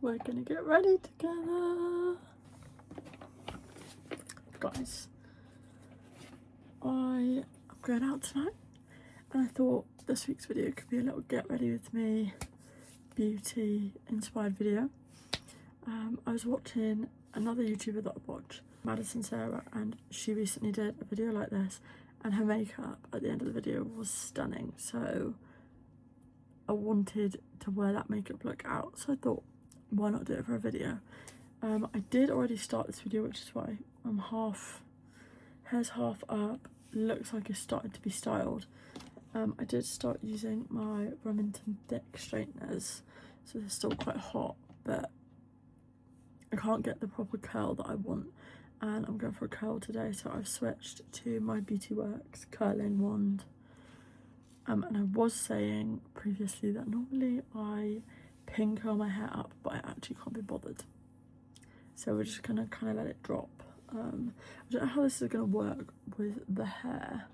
We're gonna get ready together. Guys, I am going out tonight and I thought this week's video could be a little get ready with me beauty inspired video. I was watching another YouTuber that I watch, Madison Sarah, and she recently did a video like this and her makeup at the end of the video was stunning, so I wanted to wear that makeup look out, so I thought, why not do it for a video? I did already start this video, which is why I'm hair's half up, looks like it's started to be styled. I did start using my Remington thick straighteners, so they're still quite hot, but I can't get the proper curl that I want, and I'm going for a curl today, so I've switched to my Beauty Works curling wand. And I was saying previously that normally I pin curl my hair up, but I actually can't be bothered, so we're just gonna kind of let it drop. I don't know how this is gonna work with the hair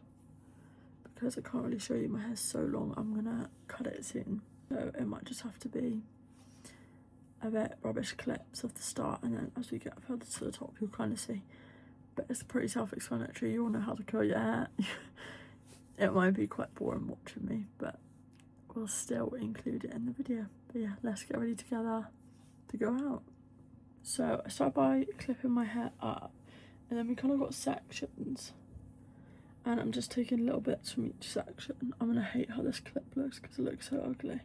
because I can't really show you, my hair's so long. I'm gonna cut it soon, so it might just have to be a bit rubbish clips at the start, and then as we get further to the top you'll kind of see, but it's pretty self-explanatory. You all know how to curl your hair. It might be quite boring watching me, but we'll still include it in the video. But yeah, let's get ready together to go out. So I start by clipping my hair up, and then we kind of got sections, and I'm just taking little bits from each section. I'm gonna hate how this clip looks because it looks so ugly,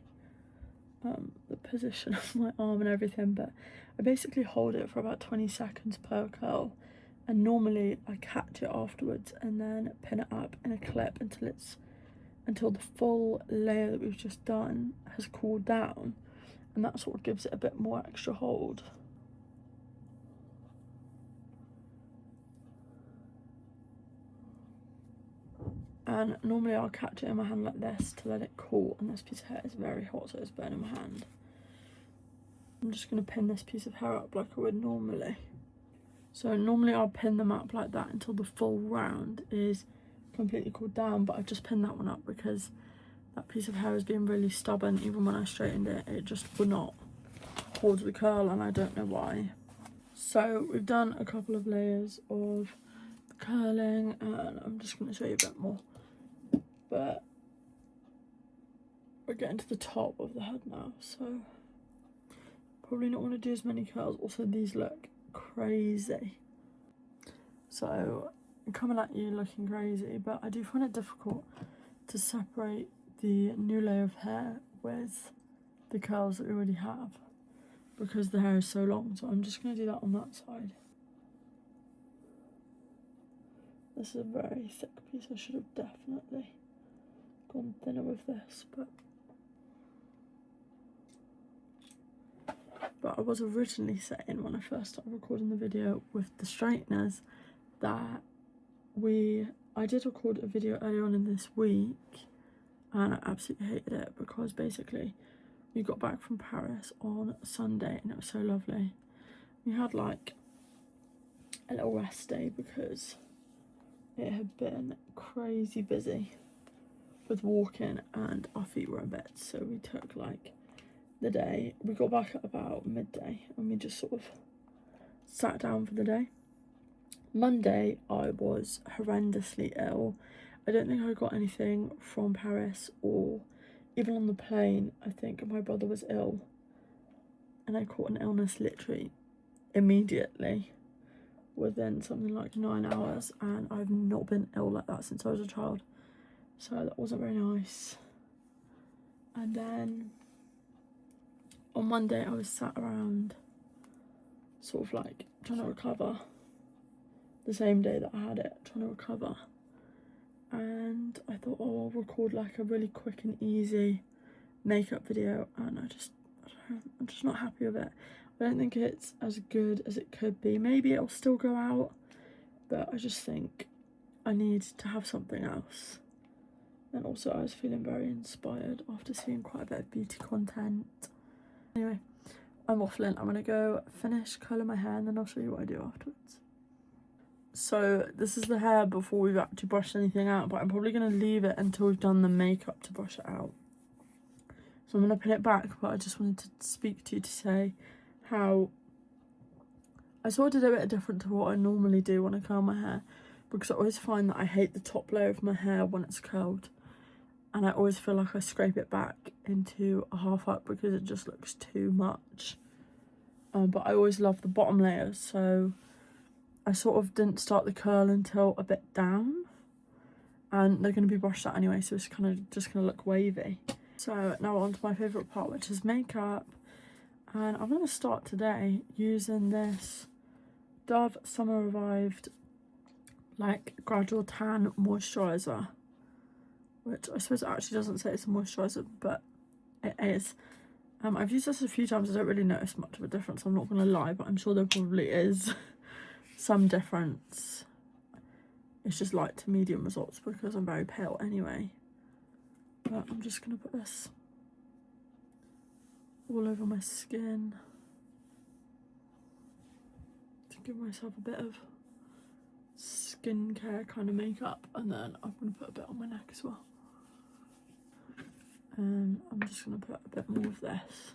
the position of my arm and everything, but I basically hold it for about 20 seconds per curl, and normally I catch it afterwards and then pin it up in a clip until the full layer that we've just done has cooled down, and that sort of gives it a bit more extra hold. And normally I'll catch it in my hand like this to let it cool, and this piece of hair is very hot, so it's burning my hand. I'm just going to pin this piece of hair up like I would normally. So normally I'll pin them up like that until the full round is completely cooled down, but I've just pinned that one up because that piece of hair has been really stubborn. Even when I straightened it, it just would not hold the curl, and I don't know why. So we've done a couple of layers of curling, and I'm just going to show you a bit more, but we're getting to the top of the head now, so probably not want to do as many curls. Also, these look crazy, so I'm coming at you looking crazy, but I do find it difficult to separate the new layer of hair with the curls that we already have because the hair is so long. So I'm just going to do that on that side. This is a very thick piece. I should have definitely gone thinner with this, but I was originally saying when I first started recording the video with the straighteners that I did record a video earlier on in this week, and I absolutely hated it because basically we got back from Paris on Sunday and it was so lovely. We had like a little rest day because it had been crazy busy with walking and our feet were in bed, so we took like the day. We got back at about midday and we just sort of sat down for the day. Monday I was horrendously ill. I don't think I got anything from Paris, or even on the plane I think my brother was ill and I caught an illness literally immediately within something like 9 hours, and I've not been ill like that since I was a child, so that wasn't very nice. And then on Monday I was sat around sort of like trying to recover, the same day that I had it, trying to recover, and I thought, oh, I'll record like a really quick and easy makeup video, and I'm just not happy with it. I don't think it's as good as it could be. Maybe it'll still go out, but I just think I need to have something else. And also I was feeling very inspired after seeing quite a bit of beauty content. Anyway, I'm waffling. I'm gonna go finish curling my hair and then I'll show you what I do afterwards. So this is the hair before we've actually brushed anything out, but I'm probably gonna leave it until we've done the makeup to brush it out. So I'm gonna pin it back, but I just wanted to speak to you to say how I sort of did a bit different to what I normally do when I curl my hair, because I always find that I hate the top layer of my hair when it's curled, and I always feel like I scrape it back into a half up because it just looks too much. But I always love the bottom layers, so I sort of didn't start the curl until a bit down, and they're going to be brushed out anyway, so it's kind of just going to look wavy. So now on to my favourite part, which is makeup, and I'm going to start today using this Dove Summer Revived like gradual tan moisturiser, which I suppose it actually doesn't say it's a moisturiser, but it is. I've used this a few times. I don't really notice much of a difference, I'm not going to lie, but I'm sure there probably is some difference. It's just light to medium results because I'm very pale anyway. But I'm just going to put this all over my skin to give myself a bit of skincare kind of makeup, and then I'm going to put a bit on my neck as well. And I'm just going to put a bit more of this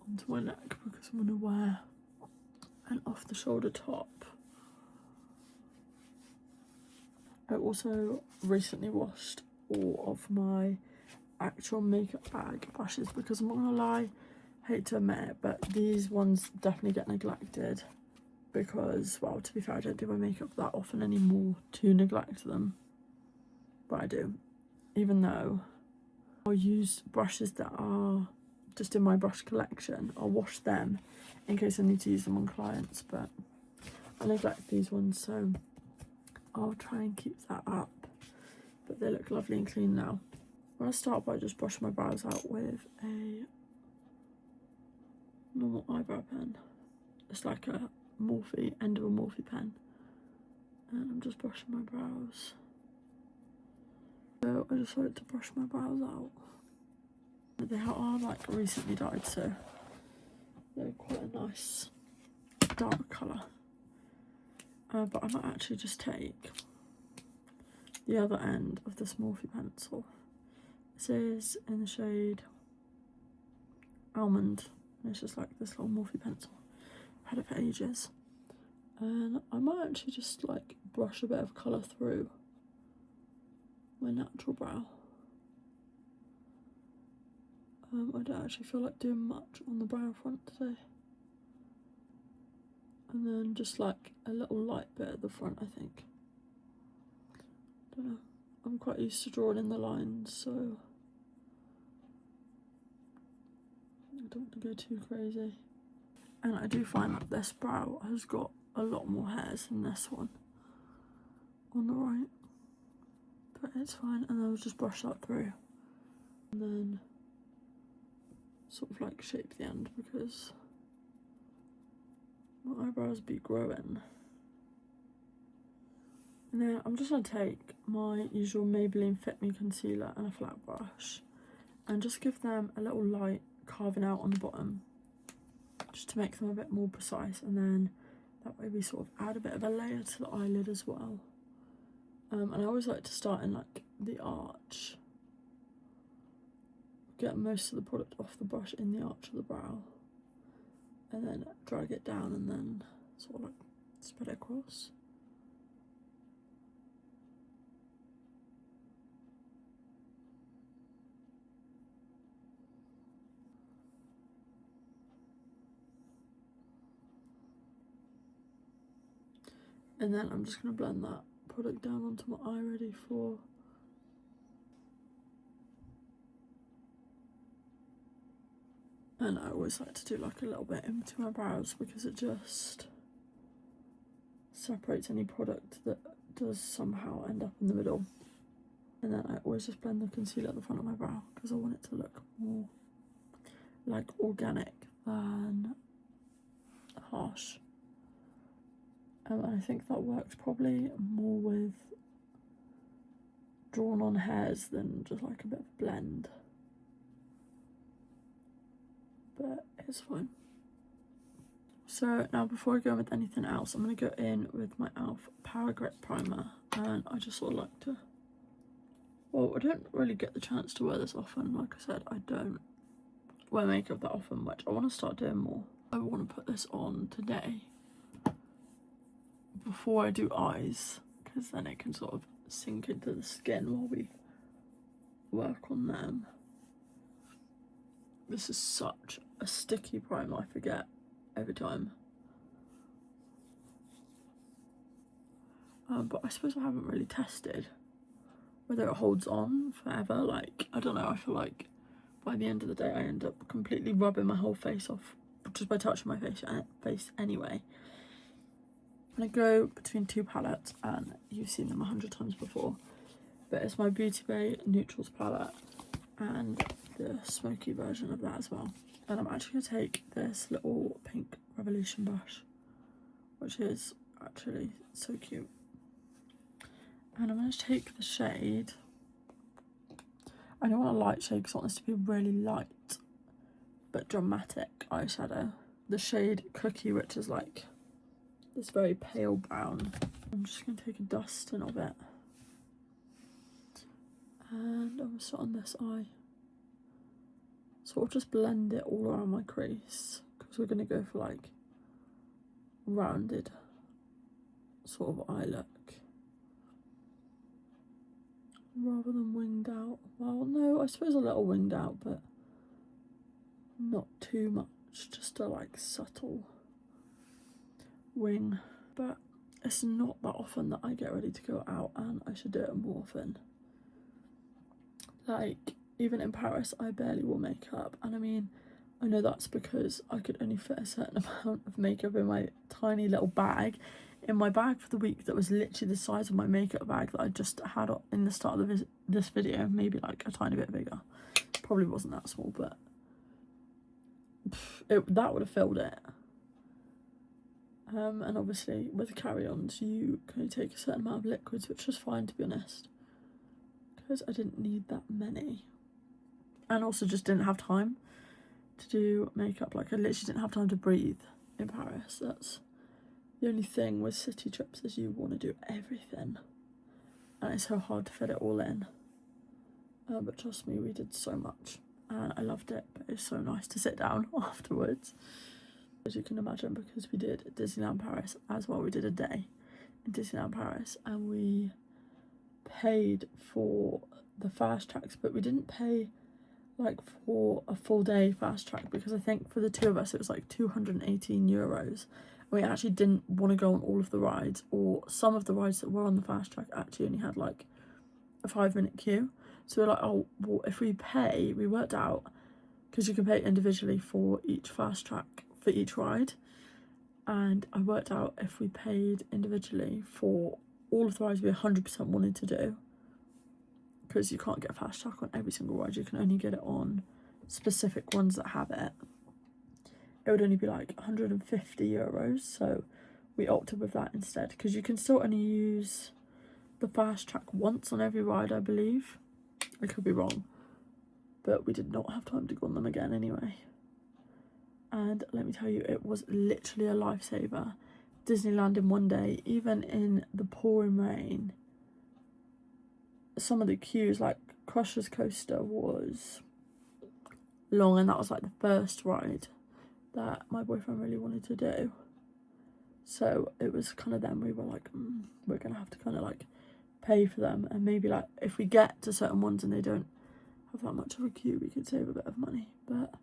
onto my neck because I'm going to wear an off the shoulder top. I also recently washed all of my actual makeup bag brushes because I'm not going to lie, hate to admit it, but these ones definitely get neglected because, well, to be fair, I don't do my makeup that often anymore to neglect them, but I do, even though I'll use brushes that are just in my brush collection. I'll wash them in case I need to use them on clients, but I neglect these ones, so I'll try and keep that up. But they look lovely and clean now. I'm going to start by just brushing my brows out with a normal eyebrow pen. It's like a Morphe, end of a Morphe pen. And I'm just brushing my brows. So I just like to brush my brows out. They are like recently dyed, so they're quite a nice dark colour. But I might actually just take the other end of this Morphe pencil. This is in the shade Almond, and it's just like this little Morphe pencil. I've had it for ages. And I might actually just like brush a bit of colour through my natural brow. I don't actually feel like doing much on the brow front today. And then just like a little light bit at the front, I think. Don't know. I'm quite used to drawing in the lines, so I don't want to go too crazy. And I do find that this brow has got a lot more hairs than this one on the right. But it's fine, and then I'll just brush that through. And then sort of like shape the end because my eyebrows be growing. And then I'm just going to take my usual Maybelline Fit Me concealer and a flat brush and just give them a little light carving out on the bottom just to make them a bit more precise, and then that way we sort of add a bit of a layer to the eyelid as well. And I always like to start in like the arch, get most of the product off the brush in the arch of the brow, and then drag it down and then sort of like spread it across. And then I'm just going to blend that product down onto my eye ready for and I always like to do like a little bit in between my brows because it just separates any product that does somehow end up in the middle. And then I always just blend the concealer at the front of my brow because I want it to look more like organic than harsh. And I think that works probably more with drawn on hairs than just like a bit of a blend. But it's fine. So now before I go with anything else, I'm going to go in with my e.l.f. Power Grip Primer. And I just sort of like to, well, I don't really get the chance to wear this often. Like I said, I don't. wear makeup that often, which I want to start doing more. I want to put this on today before I do eyes, because then it can sort of sink into the skin while we work on them. This is such a sticky primer, I forget every time. But I suppose I haven't really tested whether it holds on forever. Like, I don't know, I feel like by the end of the day I end up completely rubbing my whole face off just by touching my face anyway. And I go between two palettes, and you've seen them 100 times before, but it's my Beauty Bay Neutrals palette and the smoky version of that as well. And I'm actually going to take this little pink Revolution brush, which is actually so cute. And I'm going to take the shade, I don't want a light shade because I want this to be really light but dramatic eyeshadow. The shade Cookie, which is like this very pale brown. I'm just going to take a dusting of it. And I'm going to start on this eye. So I'll just blend it all around my crease, because we're going to go for like rounded sort of eye look, rather than winged out. Well, no, I suppose a little winged out, but not too much, just a like subtle wing. But it's not that often that I get ready to go out, and I should do it more often. Like, even in Paris I barely wore makeup, and I mean, I know that's because I could only fit a certain amount of makeup in my tiny little bag. In my bag for the week that was literally the size of my makeup bag that I just had in the start of this video, maybe like a tiny bit bigger. Probably wasn't that small, but that would have filled it. And obviously with carry-ons you can only take a certain amount of liquids, which was fine to be honest, because I didn't need that many. And also just didn't have time to do makeup. Like, I literally didn't have time to breathe in Paris. That's the only thing with city trips, is you want to do everything, and it's so hard to fit it all in. But trust me, we did so much and I loved it. But it's so nice to sit down afterwards, as you can imagine, because we did Disneyland Paris as well. We did a day in Disneyland Paris, and we paid for the fast tracks, but we didn't pay like for a full day fast track, because I think for the two of us it was like €218. We actually didn't want to go on all of the rides, or some of the rides that were on the fast track actually only had like a 5-minute queue. So we're like, oh well, if we pay, we worked out, because you can pay individually for each fast track for each ride, and I worked out if we paid individually for all of the rides we 100% wanted to do, because you can't get a fast track on every single ride, you can only get it on specific ones that have it. It would only be like €150, so we opted with that instead, because you can still only use the fast track once on every ride, I believe. I could be wrong, but we did not have time to go on them again anyway. And let me tell you, it was literally a lifesaver. Disneyland in one day, even in the pouring rain. Some of the queues, like Crusher's Coaster, was long, and that was like the first ride that my boyfriend really wanted to do. So it was kind of then we were like, we're gonna have to kind of like pay for them, and maybe like if we get to certain ones and they don't have that much of a queue, we could save a bit of money. But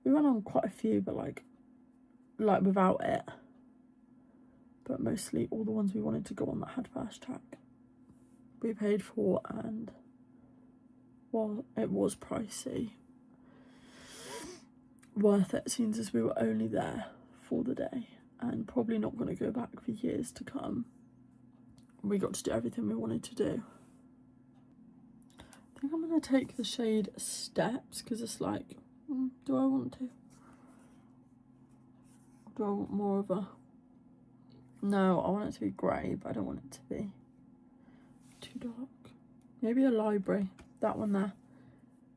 we went on quite a few, but like without it. But mostly all the ones we wanted to go on that had fast track we paid for, and well, it was pricey. Worth it, since as we were only there for the day and probably not going to go back for years to come. We got to do everything we wanted to do. I think I'm going to take the shade Steps, because it's like, do I want to? Do I want more of a... No, I want it to be grey, but I don't want it to be too dark. Maybe a Library. That one there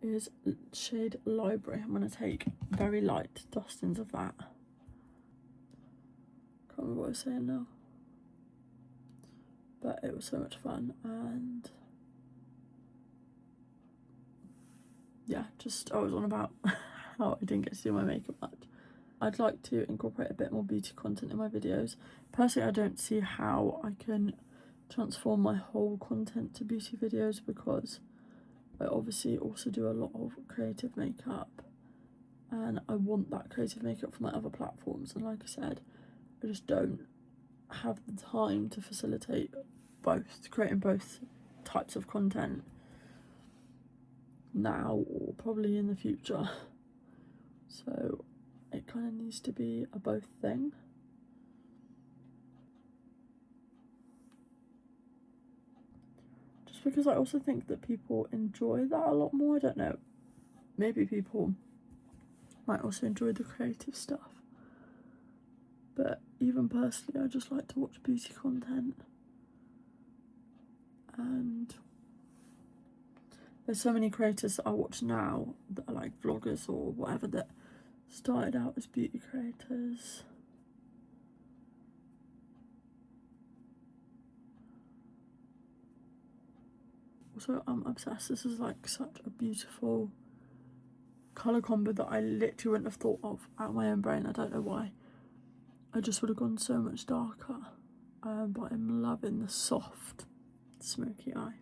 is shade Library. I'm going to take very light dustings of that. Can't remember what I was saying now. But it was so much fun, and yeah, just I was on about how I didn't get to do my makeup much. I'd like to incorporate a bit more beauty content in my videos. Personally, I don't see how I can transform my whole content to beauty videos, because I obviously also do a lot of creative makeup, and I want that creative makeup for my other platforms, and like I said, I just don't have the time to facilitate both, creating both types of content now or probably in the future. So it kind of needs to be a both thing. Just because I also think that people enjoy that a lot more. I don't know, maybe people might also enjoy the creative stuff, but even personally I just like to watch beauty content. And there's so many creators that I watch now that are like vloggers or whatever that started out as beauty creators. Also, I'm obsessed. This is like such a beautiful colour combo that I literally wouldn't have thought of out of my own brain. I don't know why. I just would have gone so much darker. But I'm loving the soft smoky eye.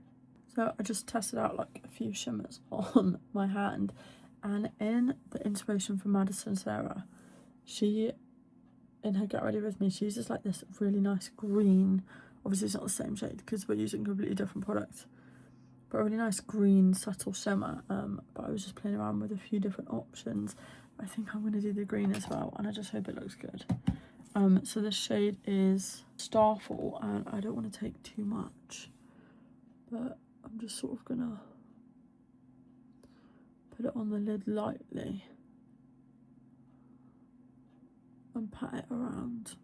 So I just tested out like a few shimmers on my hand, and in the inspiration from Madison Sarah, she, in her Get Ready With Me, she uses like this really nice green, obviously it's not the same shade because we're using completely different products, but a really nice green subtle shimmer. But I was just playing around with a few different options. I think I'm going to do the green as well, and I just hope it looks good. So this shade is Starfall, and I don't want to take too much, but I'm just sort of gonna put it on the lid lightly and pat it around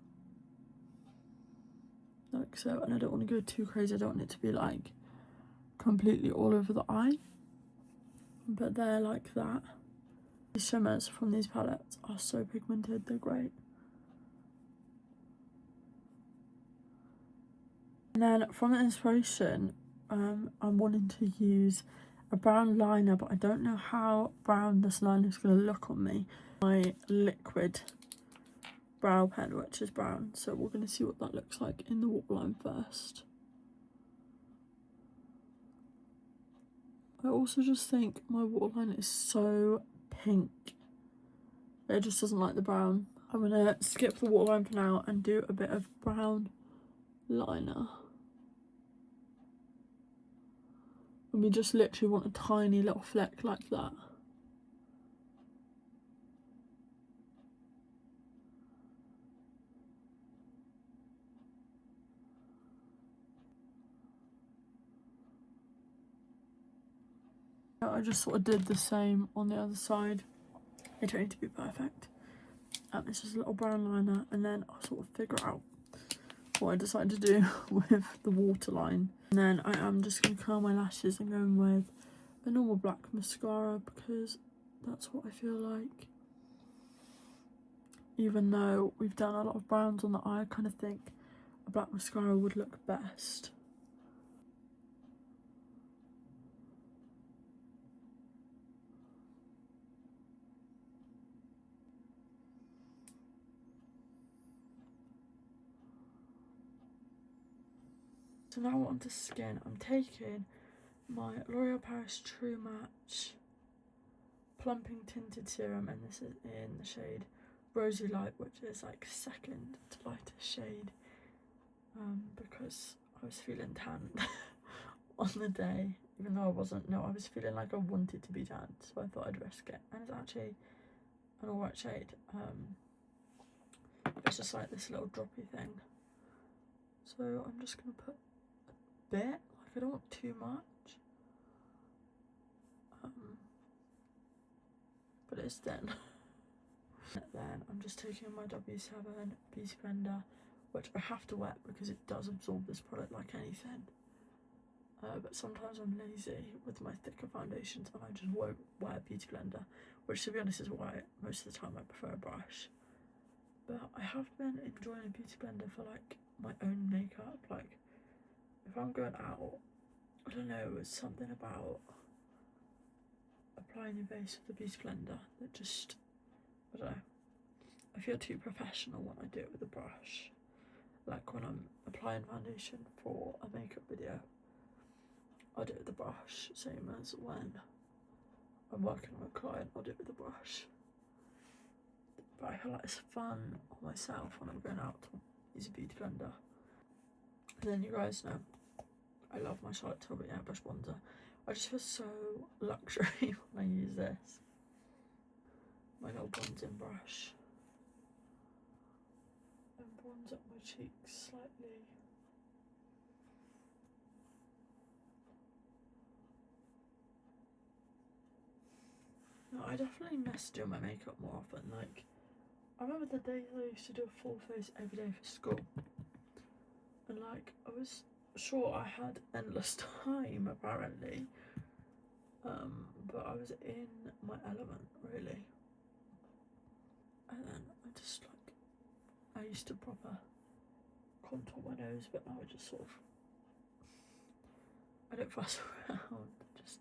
like so. And I don't want to go too crazy, I don't want it to be like completely all over the eye, but they're like that. These shimmers from these palettes are so pigmented, they're great. And then from the inspiration, I'm wanting to use a brown liner, but I don't know how brown this liner is going to look on me. My liquid brow pen, which is brown, so we're going to see what that looks like in the waterline first. I also just think my waterline is so pink. It just doesn't like the brown. I'm going to skip the waterline for now and do a bit of brown liner. And we just literally want a tiny little fleck like that. I just sort of did the same on the other side. They don't need to be perfect. It's just a little brown liner, and then I'll sort of figure out what I decide to do with the waterline. And then I am just going to curl my lashes and go in with a normal black mascara, because that's what I feel like. Even though we've done a lot of browns on the eye, I kind of think a black mascara would look best. So now onto skin. I'm taking my L'Oreal Paris True Match Plumping Tinted Serum, and this is in the shade Rosy Light, which is like second to lightest shade, because I was feeling tanned on the day, even though I wasn't. No, I was feeling like I wanted to be tanned, so I thought I'd risk it, and it's actually an alright shade. It's just like this little droppy thing, so I'm just going to put a bit, like I don't want too much, but it's thin. Then I'm just taking my W7 Beauty Blender, which I have to wet because it does absorb this product like anything. But sometimes I'm lazy with my thicker foundations and I just won't wear a Beauty Blender, which to be honest is why most of the time I prefer a brush. But I have been enjoying a Beauty Blender for like my own makeup. Like if I'm going out, I don't know, it's something about applying your base with a beauty blender that just, I don't know, I feel too professional when I do it with a brush. Like when I'm applying foundation for a makeup video, I'll do it with a brush, same as when I'm working on a client, I'll do it with a brush. But I feel like it's fun on myself when I'm going out to use a beauty blender. And then you guys know, I love my Charlotte Tilbury airbrush bronzer. I just feel so luxury when I use this. My little bronzing brush. And bronze up my cheeks slightly. No, I definitely miss doing my makeup more often. Like, I remember the days I used to do a full face every day for school. And like, I was sure I had endless time apparently. But I was in my element really. And then I just like, I used to proper contour my nose, but now I just sort of, I don't fuss around, just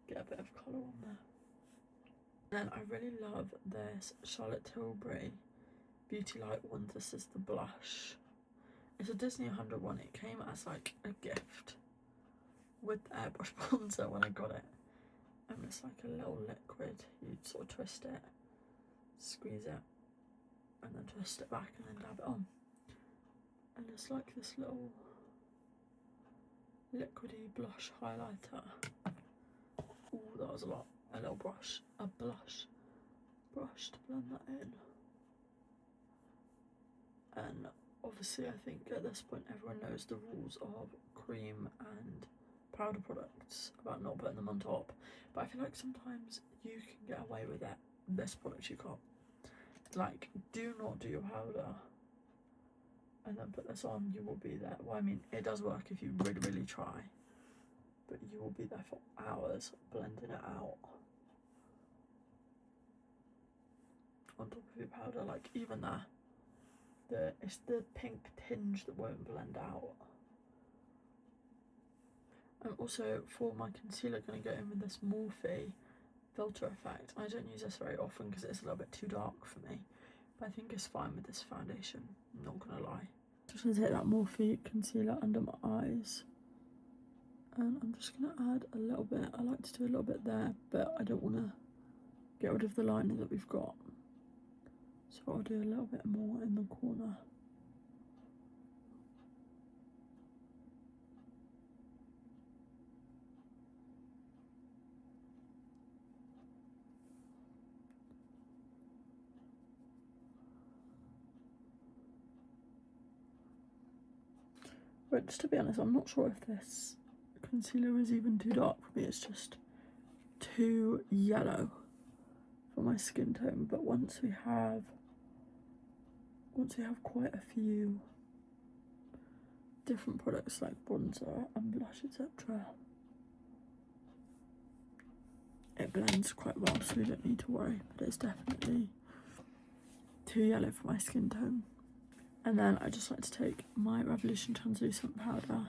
get a bit of colour on there. Then I really love this Charlotte Tilbury Beauty Light one. This is the blush. It's a Disney 100 one. It came as like a gift with the airbrush bronzer when I got it. And it's like a little liquid. You sort of twist it, squeeze it, and then twist it back and then dab it on. And it's like this little liquidy blush highlighter. Ooh, that was a lot. A little brush, a blush brush to blend that in. And obviously I think at this point everyone knows the rules of cream and powder products about not putting them on top, but I feel like sometimes you can get away with it. This product you can't. Like, do not do your powder and then put this on. You will be there. Well, I mean, it does work if you really, really try, but you will be there for hours blending it out on top of your powder. Like, even there, it's the pink tinge that won't blend out. I'm also, for my concealer, going to go in with this Morphe filter effect. I don't use this very often because it's a little bit too dark for me, but I think it's fine with this foundation, I'm not going to lie. Just going to take that Morphe concealer under my eyes, and I'm just going to add a little bit. I like to do a little bit there, but I don't want to get rid of the liner that we've got, so I'll do a little bit more in the corner. But just to be honest, I'm not sure if this concealer is even too dark for me. It's just too yellow for my skin tone. But once we have quite a few different products like bronzer and blush, etc., it blends quite well, so we don't need to worry. But it's definitely too yellow for my skin tone. And then I just like to take my Revolution translucent powder.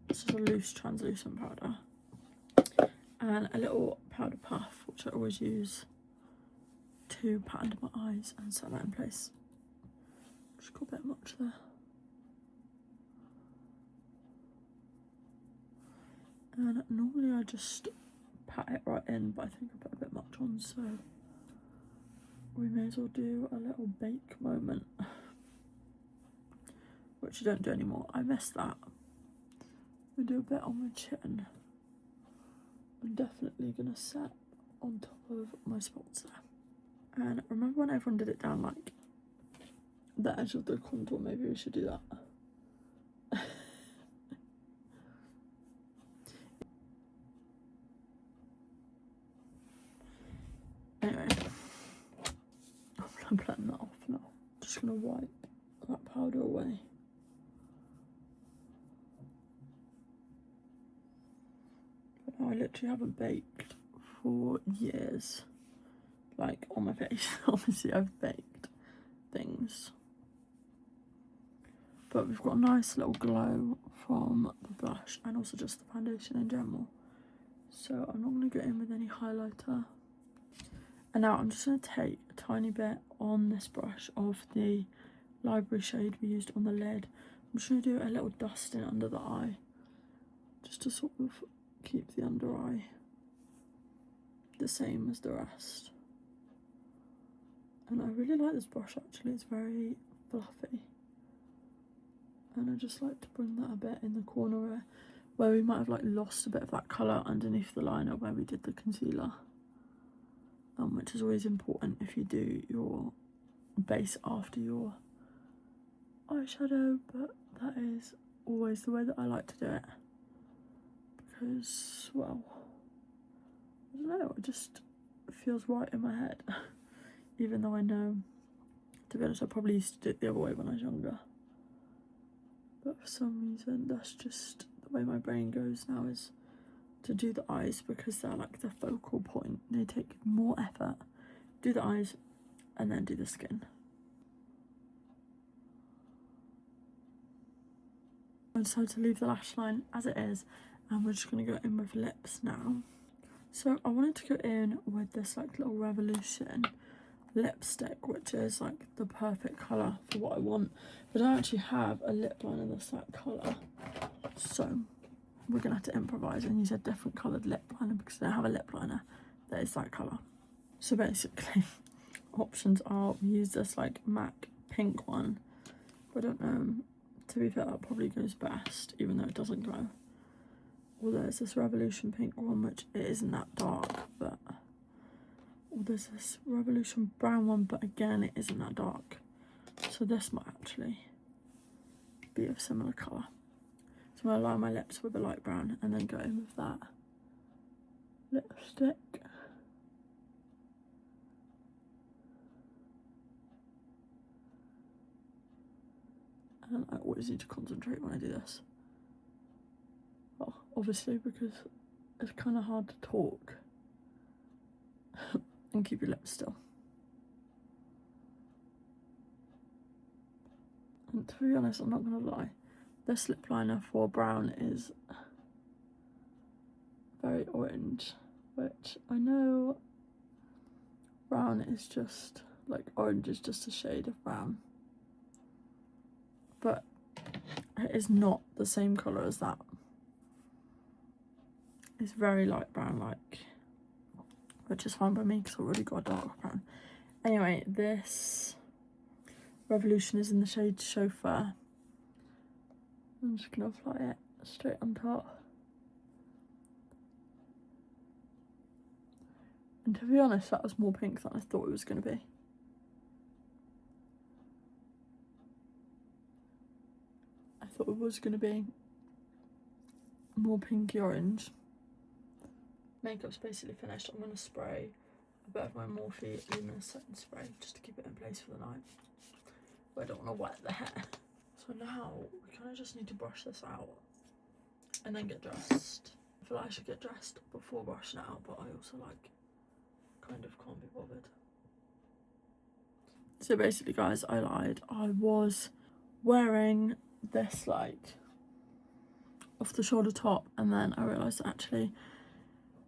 This is a loose translucent powder. And a little powder puff, which I always use to pat under my eyes and set that in place. Just got a bit much there. And normally I just pat it right in, but I think I put a bit much on, so we may as well do a little bake moment. Which I don't do anymore. I miss that. We do a bit on my chin. I'm definitely gonna set on top of my spots there. And remember when everyone did it down like the edge of the contour? Maybe we should do that. Anyway, I'm gonna blend that off now. Just gonna wipe that powder away. I literally haven't baked for years, like on my face. Obviously I've baked things, but we've got a nice little glow from the blush and also just the foundation in general. So I'm not going to go in with any highlighter. And now I'm just going to take a tiny bit on this brush of the library shade we used on the lid. I'm just going to do a little dusting under the eye, just to sort of keep the under eye the same as the rest. And I really like this brush actually, it's very fluffy. And I just like to bring that a bit in the corner where we might have like lost a bit of that colour underneath the liner where we did the concealer. Which is always important if you do your base after your eyeshadow, but that is always the way that I like to do it. Because, well, I don't know, it just feels right in my head. Even though I know, to be honest, I probably used to do it the other way when I was younger. But for some reason, that's just the way my brain goes now, is to do the eyes because they're like the focal point. They take more effort. Do the eyes and then do the skin. I decided to leave the lash line as it is, and we're just going to go in with lips now. So I wanted to go in with this like little Revolution lipstick, which is like the perfect colour for what I want, but I don't actually have a lip liner that's that colour, so we're gonna have to improvise and use a different coloured lip liner because I don't have a lip liner that is that colour. So basically options are, we use this like MAC pink one, but I don't know, to be fair that probably goes best even though it doesn't glow. Or there's this Revolution pink one, which it isn't that dark, but or there's this Revolution brown one, but again it isn't that dark, so this might actually be of similar colour. So I'm going to line my lips with a light brown and then go in with that lipstick. And I always need to concentrate when I do this. Well, obviously because it's kind of hard to talk and keep your lips still. And to be honest, I'm not going to lie, this lip liner for brown is very orange, which I know brown is just, like orange is just a shade of brown. But it is not the same colour as that. It's very light brown, like, which is fine by me because I've already got a dark brown. Anyway, this Revolution is in the shade Chauffeur. I'm just going to apply it straight on top. And to be honest, that was more pink than I thought it was going to be. I thought it was going to be more pinky orange. Makeup's basically finished. I'm going to spray a bit of my Morphe Luminous Setting Spray just to keep it in place for the night. But I don't want to wet the hair. So now we kind of just need to brush this out and then get dressed. I feel like I should get dressed before brushing it out, but I also like kind of can't be bothered. So basically guys, I lied. I was wearing this like off the shoulder top, and then I realised that actually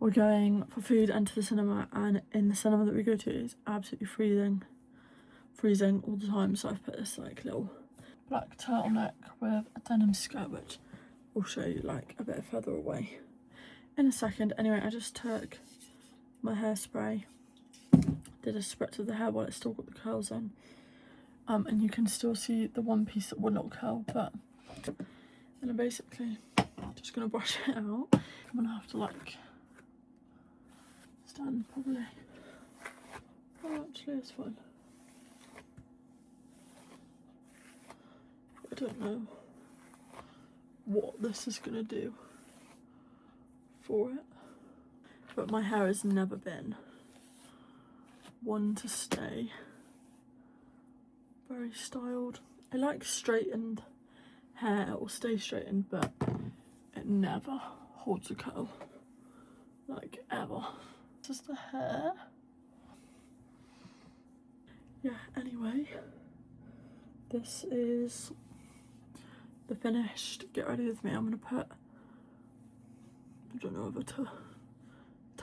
we're going for food and to the cinema, and in the cinema that we go to is absolutely freezing all the time, so I've put this like little black turtleneck with a denim skirt, which I'll show you like a bit further away in a second. Anyway, I just took my hairspray, did a spritz of the hair while it's still got the curls in, and you can still see the one piece that will not curl, but then I'm basically just gonna brush it out. I'm gonna have to like stand probably. Oh, actually it's fine. I don't know what this is gonna do for it, but my hair has never been one to stay very styled. I like straightened hair, it will stay straightened, but it never holds a curl, like ever. This is the hair. Yeah, anyway, this is the finished Get Ready With Me. I'm gonna put, I don't know whether to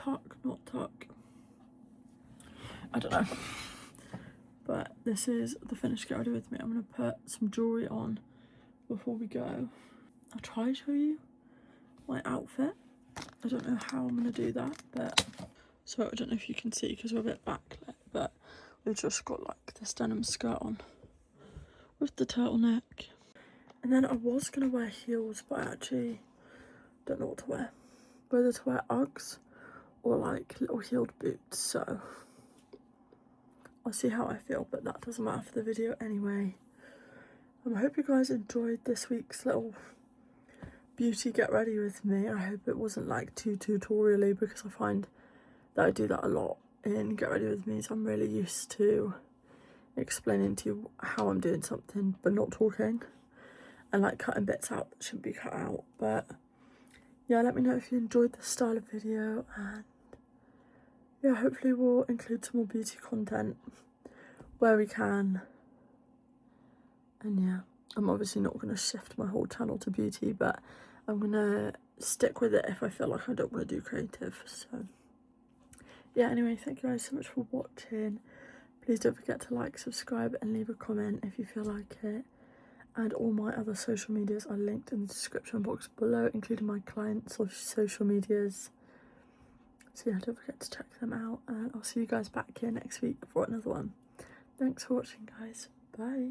tuck, not tuck. I don't know. But this is the finished get ready with me. I'm going to put some jewellery on before we go. I'll try to show you my outfit. I don't know how I'm going to do that, but so I don't know if you can see because we're a bit backlit, but we've just got like this denim skirt on with the turtleneck. And then I was going to wear heels, but I actually don't know what to wear. Whether to wear Uggs or like little heeled boots, so I'll see how I feel, but that doesn't matter for the video anyway. I hope you guys enjoyed this week's little beauty get ready with me. I hope it wasn't like too tutorial-y, because I find that I do that a lot in get ready with me, so I'm really used to explaining to you how I'm doing something but not talking, and like cutting bits out that shouldn't be cut out. But yeah, let me know if you enjoyed this style of video, and yeah, hopefully we'll include some more beauty content where we can. And yeah, I'm obviously not going to shift my whole channel to beauty, but I'm going to stick with it if I feel like I don't want to do creative. So yeah, anyway, thank you guys so much for watching. Please don't forget to like, subscribe and leave a comment if you feel like it. And all my other social medias are linked in the description box below, including my clients' social medias. So yeah, don't forget to check them out, and I'll see you guys back here next week for another one. Thanks for watching, guys. Bye.